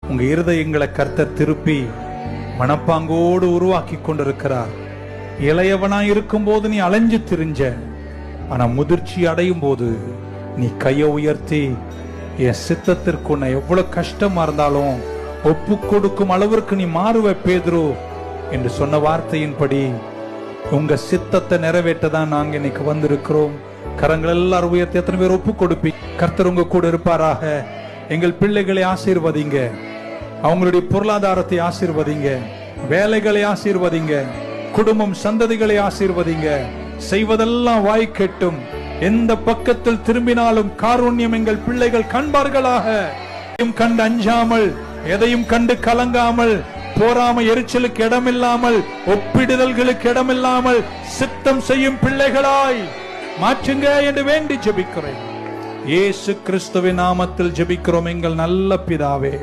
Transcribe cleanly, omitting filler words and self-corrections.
உங்க இருதயங்களை கர்த்தர் திருப்பி மனப்பாங்கோடு உருவாக்கி கொண்டிருக்கிறார். இளையவனாய் இருக்கும் போது நீ அலைஞ்சு திரிஞ்ச, ஆனா முதிர்ச்சி அடையும் போது நீ கையை உயர்த்தி என் சித்தத்திற்கு உன்னை எவ்வளவு கஷ்டமா இருந்தாலும் ஒப்பு கொடுக்கும் அளவிற்கு நீ மாறுவ பேதுரு என்று சொன்ன வார்த்தையின்படி உங்க சித்தத்தை நிறைவேற்றதான் நாங்க இன்னைக்கு வந்திருக்கிறோம். கரங்கள் எல்லாரும் உயர்த்தி எத்தனை பேர் ஒப்பு கொடுப்பி? கர்த்தர் உங்க கூட இருப்பாராக. எங்கள் பிள்ளைகளை ஆசீர்வதிங்க, அவங்களுடைய பொருளாதாரத்தை ஆசீர்வதிங்க, வேலைகளை ஆசீர்வதிங்க, குடும்பம் சந்ததிகளை ஆசீர்வதிங்க. செய்வதெல்லாம் வாய்க்கட்டும். எந்த பக்கத்தில் திரும்பினாலும் காருண்யம் எங்கள் பிள்ளைகள் காண்பார்களாக. கண்டு அஞ்சாமல், எதையும் கண்டு கலங்காமல், போராம எரிச்சலுக்கு இடமில்லாமல், ஒப்பிடுதல்களுக்கு இடமில்லாமல் சித்தம் செய்யும் பிள்ளைகளாய் மாற்றுங்க என்று வேண்டி ஜெபிக்கிறேன். இயேசு கிறிஸ்துவின் நாமத்தில் ஜெபிக்கிறோம் எங்கள் நல்ல பிதாவே.